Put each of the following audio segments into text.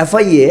FIA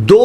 2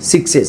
Sixes।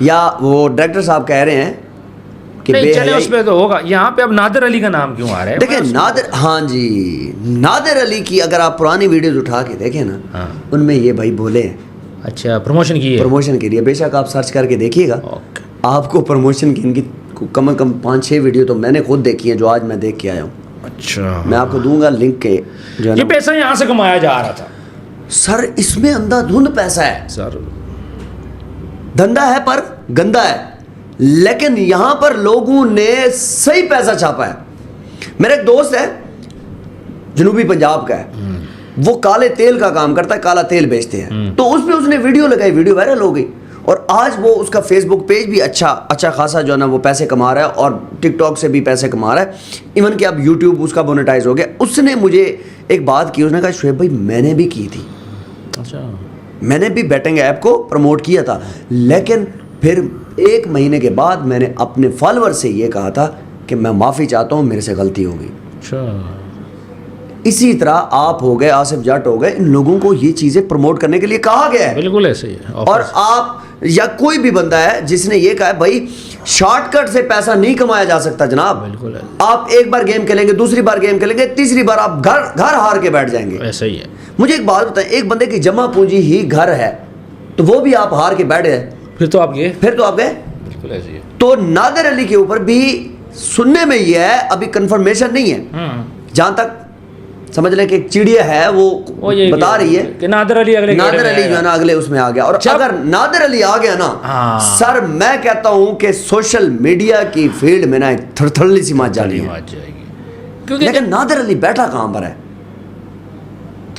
یا وہ director صاحب کہہ رہے ہیں کہ نہیں بے چلے اس حیائی. پہ تو ہوگا. یہاں پہ اب نادر علی کا نام کیوں آ رہا ہے؟ دیکھیں نادر, ہاں جی, نادر علی کی اگر آپ پرانی ویڈیوز اٹھا کے دیکھیں نا, ان میں یہ بھائی بولے ہیں. اچھا پروموشن کی ہے, پروموشن کے لیے بے شک آپ سرچ کر کے دیکھیے گا, آپ کو پروموشن کی ان کی کم از کم 5-6 ویڈیو تو میں نے خود دیکھی ہیں جو آج میں دیکھ کے آیا ہوں. اچھا میں آپ کو دوں گا لنک کے جو ہے یہ نا. پیسہ یہاں سے کمایا جا رہا تھا سر اس میں اندھا دھند پیسہ ہے سر, دھندا ہے پر گندا ہے, لیکن یہاں پر لوگوں نے صحیح پیسہ چھاپا ہے. میرا ایک دوست ہے جنوبی پنجاب کا ہے, وہ کالے تیل کا کام کرتا ہے, کالا تیل بیچتے ہیں. تو اس پہ اس نے ویڈیو لگائی, ویڈیو وائرل ہو گئی, اور آج وہ اس کا فیس بک پیج بھی اچھا خاصا جو ہے نا وہ پیسے کما رہا ہے, اور ٹک ٹاک سے بھی پیسے کما رہا ہے, ایون کہ اب یوٹیوب اس کا مونیٹائز ہو گیا. اس نے مجھے ایک بات کی, اس نے کہا شعیب بھائی میں نے بھی کی تھی, اچھا میں نے بھی بیٹنگ ایپ کو پروموٹ کیا تھا, لیکن پھر 1 مہینے کے بعد میں نے اپنے فالوور سے یہ کہا تھا کہ میں معافی چاہتا ہوں, میرے سے غلطی ہو گئی. اچھا اسی طرح آپ ہو گئے, آصف جٹ ہو گئے, ان لوگوں کو یہ چیزیں پروموٹ کرنے کے لیے کہا گیا ہے. بالکل ایسے ہی ہے. اور آپ یا کوئی بھی بندہ ہے جس نے یہ کہا ہے بھائی شارٹ کٹ سے پیسہ نہیں کمایا جا سکتا جناب. بالکل آپ ایک بار گیم کھیلیں گے, دوسری بار گیم کھیلیں گے, تیسری بار آپ گھر ہار کے بیٹھ جائیں گے. ایسا ہی ہے. مجھے ایک بات بتائیں, ایک بندے کی جمع پونجی ہی گھر ہے, تو وہ بھی آپ ہار کے بیٹھ گئے, پھر تو آپ گئے. بالکل ایسے ہی ہے. تو نادر علی کے اوپر بھی سننے میں یہ ہے, ابھی کنفرمیشن نہیں ہے, جہاں تک سمجھ لیں کہ ایک چڑیا ہے وہ بتا رہی ہے کہ نادر علی جو ہے نا اگلے اس میں آ گیا. اور اگر نادر علی آ گیا نا سر, میں کہتا ہوں کہ سوشل میڈیا کی فیلڈ میں نا ایک تھرتھلی سی مات جائے گی. لیکن نادر علی بیٹھا کہاں پر ہے؟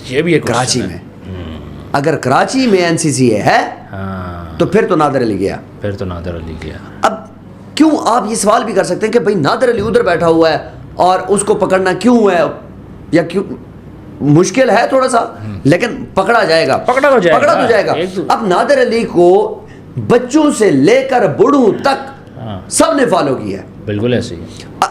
یہ بھی کراچی میں. اگر کراچی میں NCC ہے تو پھر تو نادر علی گیا. اب کیوں آپ یہ سوال بھی کر سکتے ہیں کہ بھائی نادر علی ادھر بیٹھا ہوا ہے اور اس کو پکڑنا کیوں ہے, یا کیوں مشکل ہے تھوڑا سا, لیکن پکڑا جائے گا. اب نادر علی کو بچوں سے لے کر بوڑھوں تک سب نے فالو کیا ہے. بالکل ایسے ہی.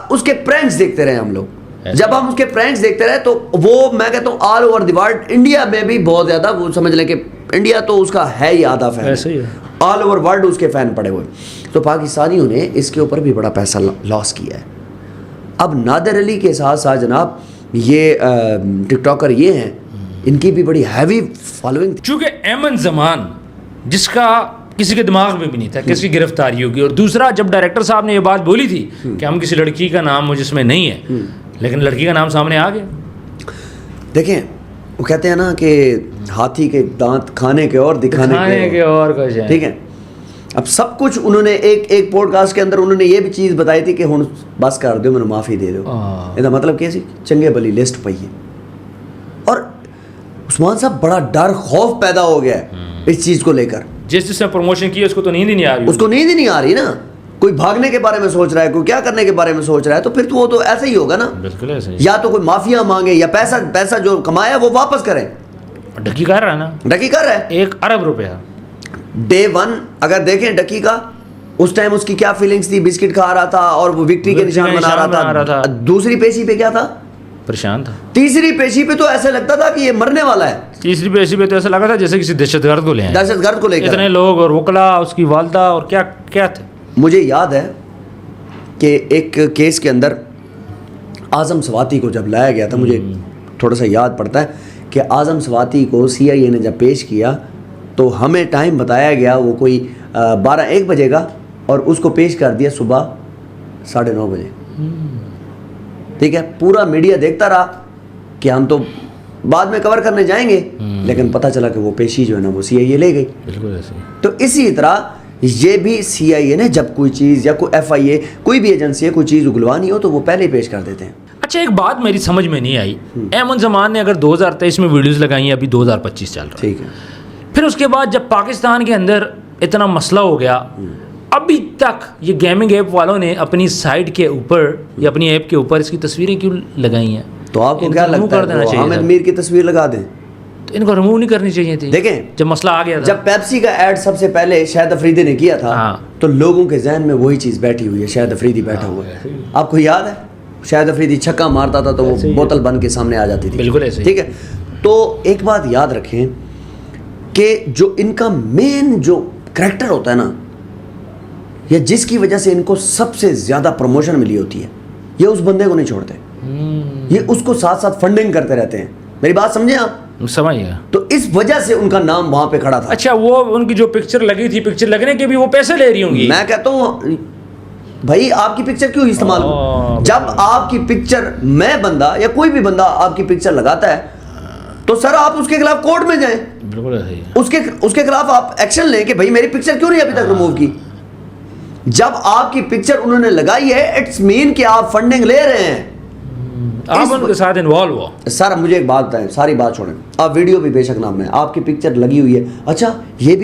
اس کے پرینکس دیکھتے رہے ہم لوگ, جب ہم اس کے پرینکس دیکھتے رہے تو وہ میں کہتا ہوں all over the world, India میں بھی بہت زیادہ, وہ سمجھ لیں کہ انڈیا تو اس کا ہے ہی آدھا فین, آل اوور ورلڈ اس کے فین پڑے ہوئے. تو پاکستانیوں نے اس کے اوپر بھی بڑا پیسہ لاس کیا ہے. اب نادر علی کے ساتھ ساتھ جناب یہ ٹک ٹاکر یہ ہیں, ان کی بھی بڑی ہیوی فالوئنگ تھی. چونکہ ایمن زمان جس کا کسی کے دماغ میں بھی نہیں تھا کس کی گرفتاری ہوگی, اور دوسرا جب ڈائریکٹر صاحب نے یہ بات بولی تھی کہ ہم کسی لڑکی کا نام مجھ میں نہیں ہے, لیکن لڑکی کا نام سامنے آ گیا. دیکھیں وہ کہتے ہیں نا کہ ہاتھی کے دانت کھانے کے اور دکھانے کے اور کچھ ہے, ٹھیک ہے. اب سب کچھ انہوں نے ایک پوڈ کاسٹ کے اندر انہوں نے یہ بھی چیز بتائی تھی کہ ہن بس کر دو, میں معافی دے دو. یہ مطلب کیسی چنگے بلی لسٹ پئی ہے. اور عثمان صاحب بڑا ڈر خوف پیدا ہو گیا ہے اس چیز کو لے کر. جس نے پروموشن کی اس کو تو نیند ہی نہیں آ رہی, اس کو نیند ہی نہیں آ رہی نا. کوئی بھاگنے کے بارے میں سوچ رہا ہے, کوئی کیا کرنے کے بارے میں سوچ رہا ہے, تو پھر تو وہ تو ایسا ہی ہوگا نا. بالکل ایسا ہی. یا تو کوئی مافیا مانگے یا پیسہ جو کمایا وہ واپس کریں. ڈکی کر رہا ہے نا, ڈکی کر رہا ہے 1 ارب روپیہ ڈے 1. اگر دیکھیں ڈکی کا اس ٹائم اس کی کیا فیلنگز تھی, بسکٹ کھا رہا تھا اور وہ وکٹری کے نشان بنا رہا تھا. دوسری پیشی پہ کیا تھا, پریشان تھا. تیسری پیشی پہ تو ایسا لگتا تھا کہ یہ مرنے والا ہے. تیسری پیشی پہ تو ایسا لگا تھا جیسے کسی دہشت گرد کو لے آئے, دہشت گرد کو لے کر اتنے لوگ اور وکلا, اس کی والدہ اور کیا تھے. مجھے یاد ہے کہ ایک کیس کے اندر اعظم سواتی کو جب لایا گیا تھا, مجھے تھوڑا سا یاد پڑتا ہے کہ اعظم سواتی کو CIA نے جب پیش کیا تو ہمیں ٹائم بتایا گیا وہ کوئی 12-1 بجے کا, اور اس کو پیش کر دیا صبح 9:30 بجے. ٹھیک ہے, پورا میڈیا دیکھتا رہا کہ ہم تو بعد میں کور کرنے جائیں گے, لیکن پتہ چلا کہ وہ پیشی جو ہے نا وہ CIA لے گئی. بالکل ایسے. تو اسی طرح یہ بھی CIA نے جب کوئی چیز یا کوئی FIA کوئی بھی ایجنسی ہے کوئی چیز اگلوانی ہو تو وہ پہلے ہی پیش کر دیتے ہیں. اچھا ایک بات میری سمجھ میں نہیں آئی, ایمن زمان نے اگر 2023 میں ویڈیوز لگائی ہیں, ابھی 2025 چل رہا ہے, ٹھیک ہے, پھر اس کے بعد جب پاکستان کے اندر اتنا مسئلہ ہو گیا, ابھی تک یہ گیمنگ ایپ والوں نے اپنی سائٹ کے اوپر یا اپنی ایپ کے اوپر اس کی تصویریں کیوں لگائی ہیں؟ تو آپ کو کیا لگتا ہے حامد میر کی تصویر لگا دیں تو ان کو ریموو نہیں کرنی چاہیے تھی؟ دیکھیں جب مسئلہ آ گیا تھا, جب پیپسی کا ایڈ سب سے پہلے شاہد افریدی نے کیا تھا تو لوگوں کے ذہن میں وہی چیز بیٹھی ہوئی ہے, شاہد افریدی بیٹھا ہوا ہے. آپ کو یاد ہے شاہد افریدی چھکا مارتا تھا تو وہ بوتل بن کے سامنے آ جاتی تھی. بالکل ایسے. ٹھیک ہے, تو ایک بات یاد رکھیں کہ جو ان کا مین جو کریکٹر ہوتا ہے نا یا جس کی وجہ سے ان کو سب سے زیادہ پروموشن ملی ہوتی ہے، یہ اس بندے کو نہیں چھوڑتے، یہ اس کو ساتھ ساتھ فنڈنگ کرتے رہتے ہیں. میری بات سمجھیں آپ؟ سمجھ گیا. تو اس وجہ سے ان کا نام وہاں پہ کھڑا تھا. اچھا وہ ان کی جو پکچر لگی تھی، پکچر لگنے کے بھی وہ پیسے لے رہی ہوں گی؟ میں کہتا ہوں بھائی آپ کی پکچر کیوں استعمال ہو؟ جب آپ کی پکچر، میں بندہ یا کوئی بھی بندہ آپ کی پکچر لگاتا ہے تو سر آپ اس کے خلاف کورٹ میں جائیں، بالکل صحیح. اس کے خلاف آپ ایکشن لیں کہ بھائی میری پکچر کیوں نہیں ابھی تک ریموو کی. جب آپ کی پکچر انہوں نے لگائی ہے اٹس مین کہ آپ فنڈنگ لے رہے ہیں، آپ ان کے ساتھ انوالو ہو. سر مجھے ایک بات بتائیں، ساری بات چھوڑیں، آپ ویڈیو بھی بے شک نام ہے، آپ کی پکچر لگی ہوئی ہے، اچھا یہ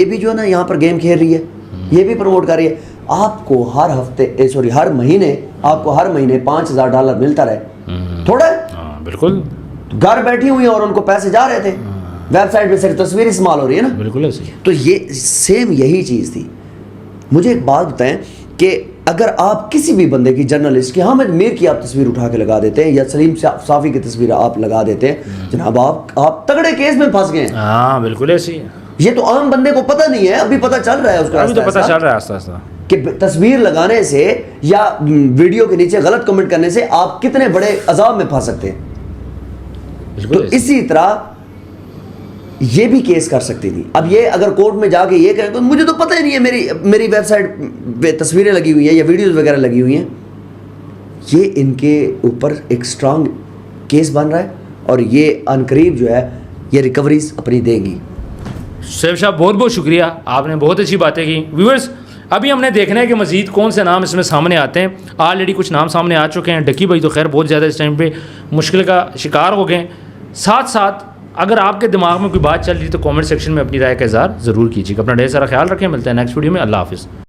بھی جو ہے نا یہاں پر گیم کھیل رہی ہے، یہ بھی پروموٹ کر رہی ہے، آپ کو ہر مہینے آپ کو ہر مہینے $5,000 ملتا رہے، تھوڑا ہے؟ بالکل. گھر بیٹھی ہوئی ہیں اور ان کو پیسے جا رہے تھے، ویب سائٹ پہ صرف تصویر استعمال ہو رہی ہے نا. بالکل صحیح. تو یہ سیم یہی چیز تھی. مجھے ایک بات بتائیں کہ اگر آپ کسی بھی بندے کی جرنلسٹ کی حامد میر کی آپ تصویر اٹھا کے لگا دیتے ہیں یا سلیم صافی کی تصویر آپ لگا دیتے ہیں، جناب آپ تگڑے کیس میں پھنس گئے ہیں. ہاں بالکل ایسی. یہ تو عام بندے کو پتہ نہیں ہے، ابھی پتہ چل رہا ہے اس کو، ابھی تو پتہ چل رہا ہے آہستہ آہستہ کہ تصویر لگانے سے یا ویڈیو کے نیچے غلط کمنٹ کرنے سے آپ کتنے بڑے عذاب میں پھنس سکتے ہیں. تو اسی طرح یہ بھی کیس کر سکتی تھی. اب یہ اگر کورٹ میں جا کے یہ کہے تو مجھے تو پتہ ہی نہیں ہے، میری ویب سائٹ پہ تصویریں لگی ہوئی ہیں یا ویڈیوز وغیرہ لگی ہوئی ہیں، یہ ان کے اوپر ایک اسٹرانگ کیس بن رہا ہے اور یہ عنقریب جو ہے یہ ریکوریز اپنی دے گی. سیف صاحب بہت بہت شکریہ، آپ نے بہت اچھی باتیں کی. ویورز ابھی ہم نے دیکھنا ہے کہ مزید کون سے نام اس میں سامنے آتے ہیں. آلریڈی کچھ نام سامنے آ چکے ہیں. ڈکی بھائی تو خیر بہت زیادہ اس ٹائم پہ مشکل کا شکار ہو گئے. ساتھ ساتھ اگر آپ کے دماغ میں کوئی بات چل رہی تو کامنٹ سیکشن میں اپنی رائے کا اظہار ضرور کیجیے. اپنا ڈھیر سارا خیال رکھیں. ملتے ہیں نیکسٹ ویڈیو میں. اللہ حافظ.